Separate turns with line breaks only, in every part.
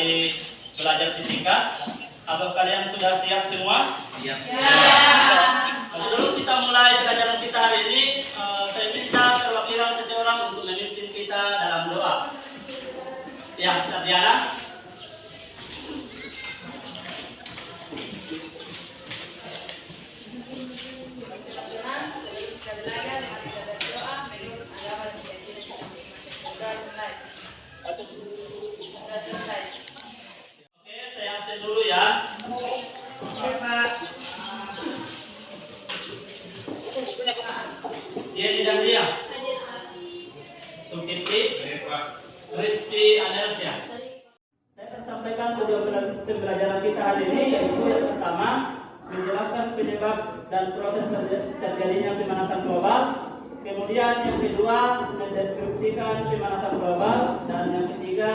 kembali belajar fisika. Apa kalian sudah siap semua?
Siap.
Sebelum kita mulai pelajaran kita hari ini, saya minta perwakilan seseorang untuk memimpin kita dalam doa. Ya, Sardiana. Oke, saya absen dulu ya. Dia dan dia. Sukiti, Rizky Anelsia. Saya akan sampaikan tujuan pembelajaran kita hari ini, yaitu yang pertama menjelaskan penyebab dan proses terjadinya pemanasan global. Kemudian yang kedua mendeskripsikan pemanasan global, dan yang ketiga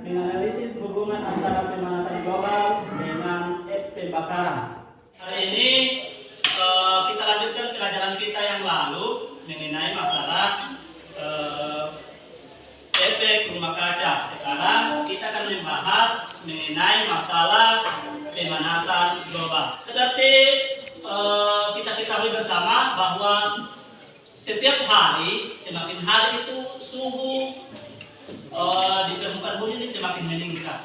menganalisis hubungan antara pemanasan global dengan pembakaran. Hari ini kita lanjutkan pelajaran kita yang lalu mengenai masalah efek rumah kaca. Sekarang kita akan membahas mengenai masalah pemanasan global. Seperti kita ketahui bersama bahwa setiap hari, semakin hari itu suhu di permukaan bumi ini semakin meningkat.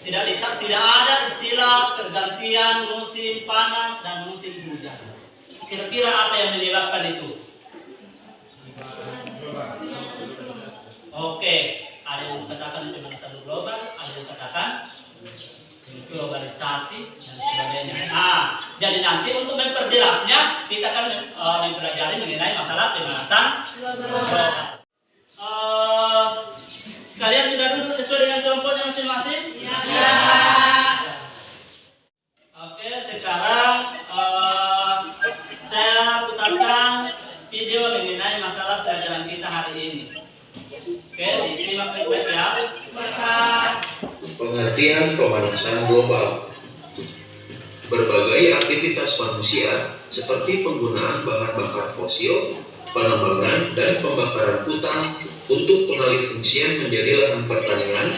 Tidak ada istilah pergantian musim panas dan musim hujan. Kira-kira apa yang menyebabkan itu? Oke, ada yang mengatakan pemanasan global, ada yang mengatakan globalisasi dan sebagainya. Jadi nanti untuk memperjelasnya kita akan mempelajari mengenai masalah pemanasan global. Kalian sudah duduk sesuai dengan kelompoknya masing-masing? Ya. Oke, sekarang saya putarkan video mengenai masalah pelajaran kita hari ini. Oke, disimak baik-baik ya.
Pengertian pemanasan global. Berbagai aktivitas manusia seperti penggunaan bahan bakar fosil, penebangan dan pembakaran hutan untuk pengalih fungsian menjadi lahan pertanian,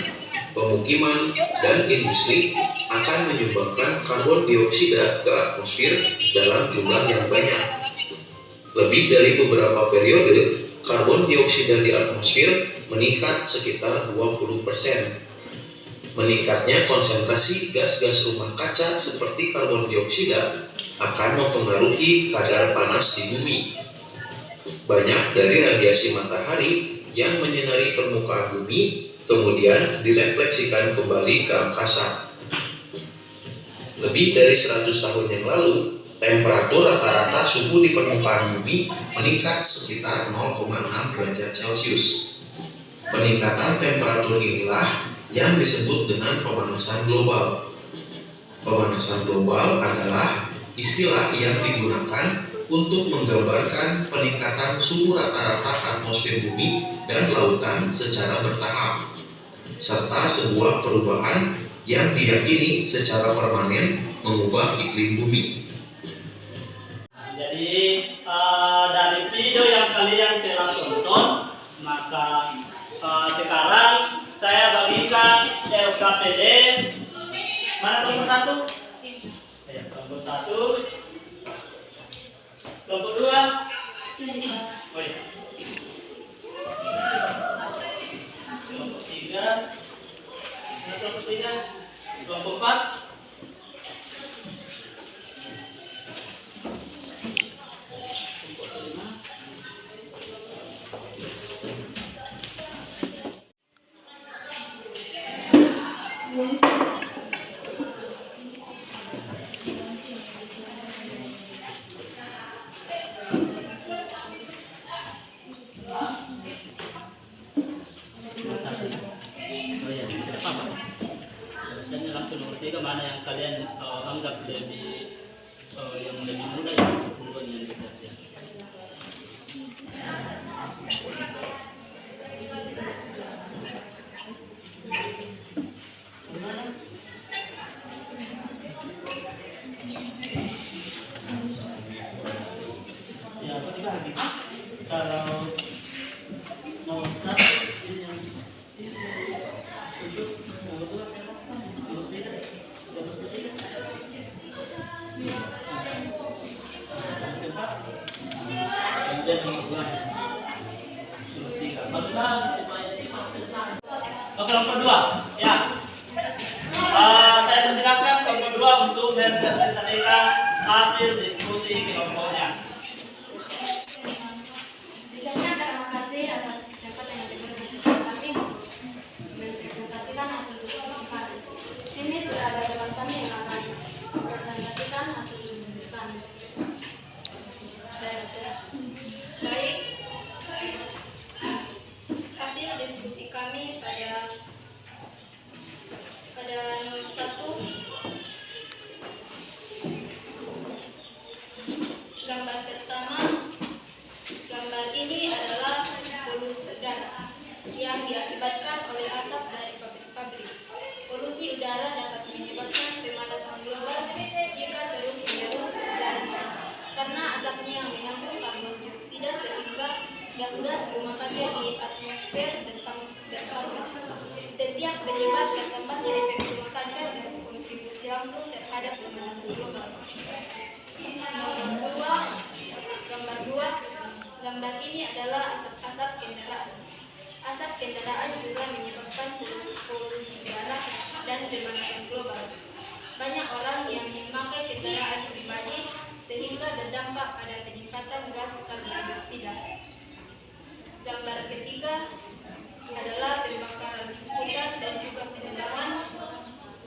pemukiman, dan industri akan menyumbangkan karbon dioksida ke atmosfer dalam jumlah yang banyak. Lebih dari beberapa periode, karbon dioksida di atmosfer meningkat sekitar 20%. Meningkatnya konsentrasi gas-gas rumah kaca seperti karbon dioksida akan mempengaruhi kadar panas di bumi. Banyak dari radiasi matahari yang menyinari permukaan bumi kemudian direfleksikan kembali ke angkasa. Lebih dari 100 tahun yang lalu, temperatur rata-rata suhu di permukaan bumi meningkat sekitar 0,6 derajat Celcius. Peningkatan temperatur inilah yang disebut dengan pemanasan global. Pemanasan global adalah istilah yang digunakan untuk menggambarkan peningkatan suhu rata-rata atmosfer bumi dan lautan secara bertahap, serta sebuah perubahan yang diyakini secara permanen mengubah iklim bumi.
Jadi dari video yang kalian telah tonton, maka sekarang saya bagikan LKPD. Mana kelompok 1? Kelompok 1. Kelompok 2. Oh iya. Kelompok 3. Kelompok 3. Kelompok 4. Biasanya langsung nomor 3 mana yang kalian anggap lebih yang lebih mudah ya, duluan yang dekat ya. Ya, apa dibagi? Kalau nomor 1 ini yang untuk nomor 2 saya kemudian nomor 2 ya. Bagaimana supaya selesai? Oke, nomor 2 ya. Saya persilakan nomor 2 untuk mempresentasikan hasil diskusi kelompoknya.
Terima kasih atas kesempatan yang diberikan kepada kami mempresentasikan hasil diskusi kami. Sini sudah ada teman kami yang akan mempresentasikan hasil diskusi kami. Baik, hasil diskusi kami pada nomor 1, gambar pertama. Gambar ini adalah polusi udara yang diakibatkan oleh asap dari pabrik. Polusi udara dapat menyebabkan pemanasan global jika terus-menerus terjadi. Karena asapnya mengandung karbon dioksida sehingga gas-gas rumah kaca di atmosfer bertambah. Setiap penyebab bertambahnya efek rumah kaca berkontribusi langsung terhadap pemanasan global. Gambar 2. Gambar ini adalah asap kendaraan. Asap kendaraan juga menyebabkan polusi udara dan pemanasan global. Banyak orang yang memakai kendaraan pribadi sehingga berdampak pada peningkatan gas karbon dioksida. Gambar ketiga adalah pembakaran hutan dan juga penambangan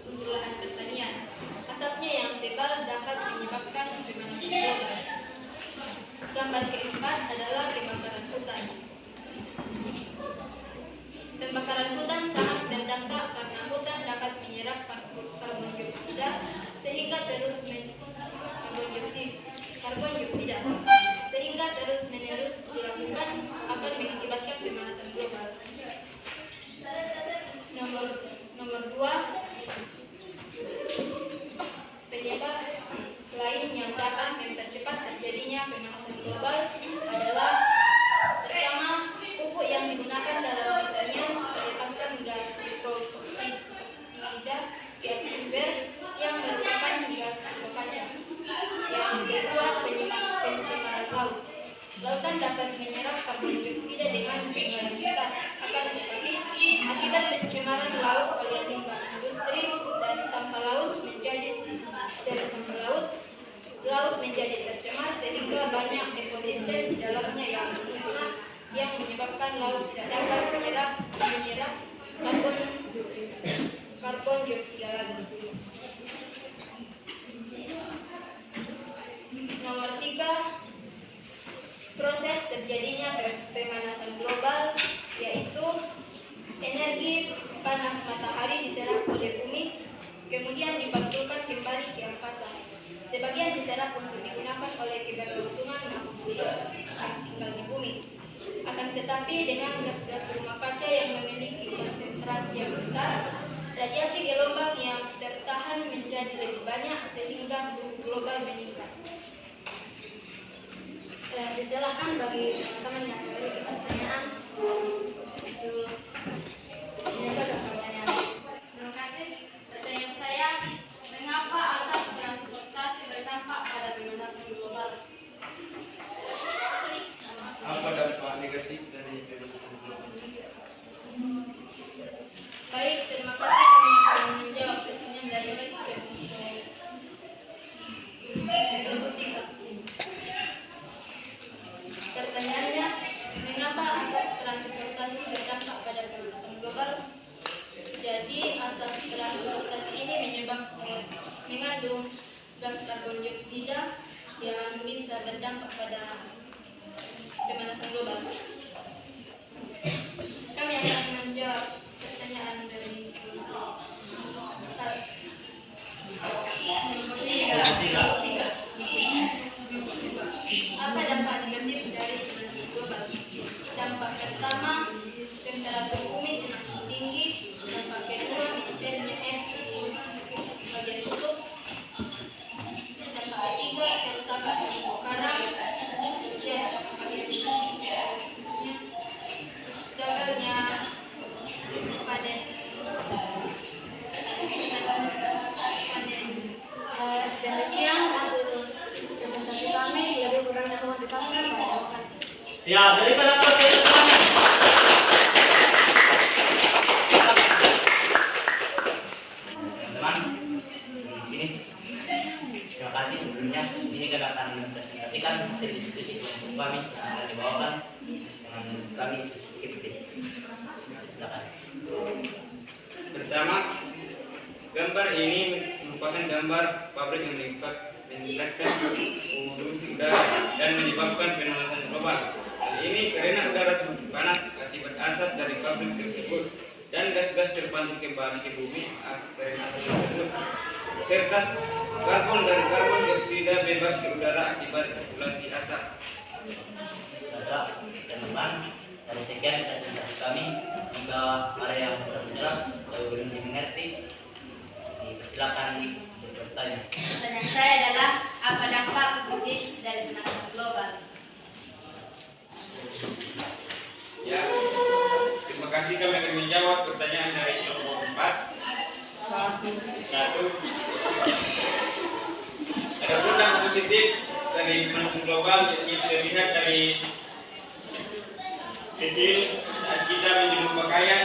untuk lahan pertanian. Asapnya yang tebal dapat menyebabkan pemanasan global. Gambar keempat adalah pembakaran hutan. Pembakaran hutan sangat berdampak karena hutan dapat menyerap karbon dioksida sehingga terus-menerus dilakukan akan mengakibatkan pemanasan global. Nomor 2, penyebab lain yang dapat mempercepat terjadinya pemanasan global adalah: pertama, pupuk yang digunakan dalam pertanian melepaskan gas nitrous oksida ke atmosfer yang merupakan gas rumah kaca. Yang kedua, pencemaran laut. Lautan dapat menyerap karbon dioksida dengan jumlah yang besar. Akan tetapi, akibat pencemaran laut oleh limbah industri dan sampah laut menjadi tercemar sehingga banyak ekosistem di dalamnya yang musnah, yang menyebabkan laut tidak dapat menyerap karbon dioksida lagi. Nomor 3, proses terjadinya pemanasan global, yaitu energi panas matahari diserap oleh bumi, kemudian dipantulkan kembali ke angkasa. Sebagian diserap untuk digunakan oleh keberuntungan makhluk yang tinggal di bumi. Akan tetapi dengan gas-gas rumah kaca yang memiliki konsentrasi yang besar, radiasi gelombang yang tertahan menjadi lebih banyak sehingga suhu global meningkat. Disilahkan bagi teman-teman yang memiliki pertanyaan untuk menyampaikan pertanyaan.
Terima kasih. Pertanyaan saya, mengapa asap transportasi berdampak pada pemanasan global?
Apa dampak negatif dari pemanasan global?
Baik, terima kasih. Kami akan menjawab pertanyaan dari pertanyaannya, mengapa asap transportasi berdampak pada pemanasan global? Jadi, asap transportasi ini mengandung gas karbon dioksida yang bisa berdampak pada pemanasan global. Kami akan menjawab pertanyaan dari tiga. Apa dampak negatif dari pemanasan global? Dampak pertama, temperatur bumi semakin tinggi. Dampak kedua, meningkatnya es di bagian kutub. Dampak ketiga, kerusakan terumbu karang.
Ya, berikan aplaus bagi teman-teman. Teman-teman, sini. Terima kasih sebelumnya. Ini kita akan presentasikan hasil diskusi kelompok kami yang akan dibawakan dengan kami ikuti. Silakan.
Pertama, gambar ini merupakan gambar pabrik yang meningkatkan polusi udara dan menyebabkan pemanasan global. Hal ini karena udara semakin panas akibat asap dari pabrik tersebut dan gas-gas terpantul kembali ke bumi karena asap tersebut, serta karbon dan karbon dioksida bebas ke udara akibat populasi asap.
Saudara, teman-teman, dari sekian presentasi kami, semoga ada yang kurang jelas atau belum dimengerti, silakan bertanya.
Pertanyaan saya adalah apa dampak positif dari pemanasan global?
Ya, terima kasih kami akan menjawab pertanyaan dari kelompok 4. Satu. Ada pun dampak positif dari pemanasan global yang terlihat dari kecil saat kita menjenuh pakaian,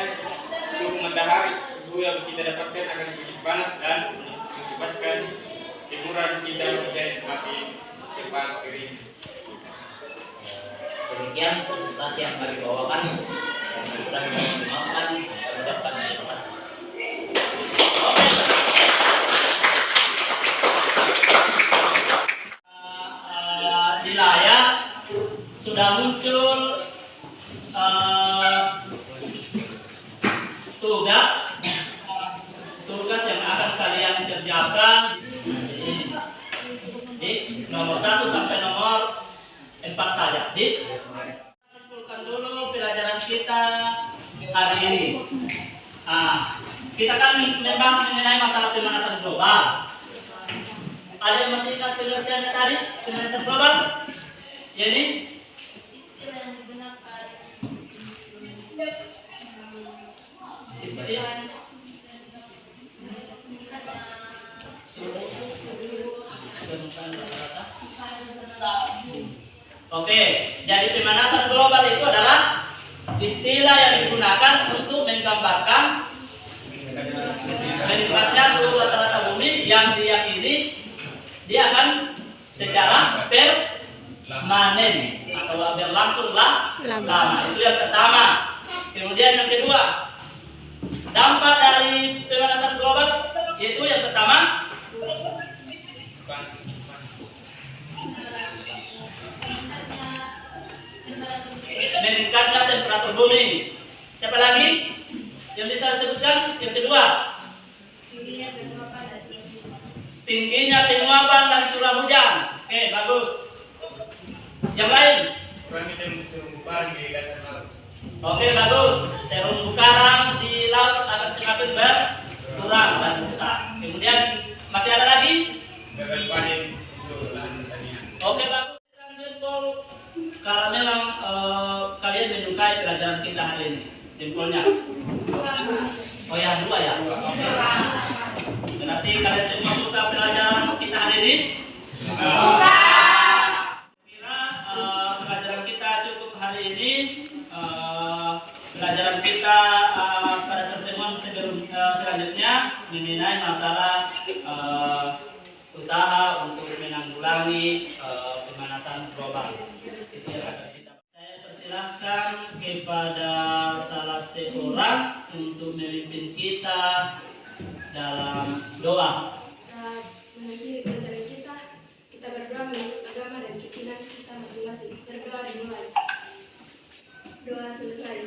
suhu matahari, suhu yang kita dapatkan akan semakin panas dan mengakibatkan jemuran kita menjadi semakin cepat kering.
Demikian presentasi yang kami bawakan. Mudah-mudahan yang dimaafkan. Saya ucapkan terima kasih. Di layar sudah muncul tugas yang akan kalian kerjakan di nomor 1 sampai nomor 4 saja. Simpulkan dulu pelajaran kita hari ini. Kita kan membahas mengenai masalah pemanasan global. Ada yang masih ingat pengertiannya tadi pemanasan global? Jadi
Istilah yang digunakan
istilah Oke, jadi pemanasan global itu adalah istilah yang digunakan untuk menggambarkan meningkatnya suhu rata-rata bumi yang diyakini dia akan secara permanen atau berlangsung lama. Itu yang pertama. Kemudian yang kedua, dampak dari pemanasan global yaitu yang pertama meningkatnya temperatur bumi. Siapa lagi yang bisa disebutkan? Yang kedua, tingginya penguapan dan curah hujan. Oke, bagus. Yang lain?
Terumbu karang di dasar laut.
Oke, bagus. Terumbu karang di laut akan semakin berkurang dan rusak. Kemudian masih ada lagi?
Gagal panen untuk lahan pertanian.
Oke, bagus. Jempol kalau memang kalian menyukai pelajaran kita hari ini. Jempolnya. Oh ya, 2 ya. Oke. Berarti kalian semua suka pelajaran kita hari ini? Suka. Kira pelajaran kita cukup hari ini. Pelajaran kita pada pertemuan selanjutnya mengenai masalah usaha untuk menanggulangi pemanasan global. Itu yang akan kita. Saya persilahkan kepada salah seorang untuk memimpin kita dalam doa.
mengakhiri pelajaran kita berdoa menurut agama dan keyakinan kita masing-masing. Berdoa dimulai. Doa selesai.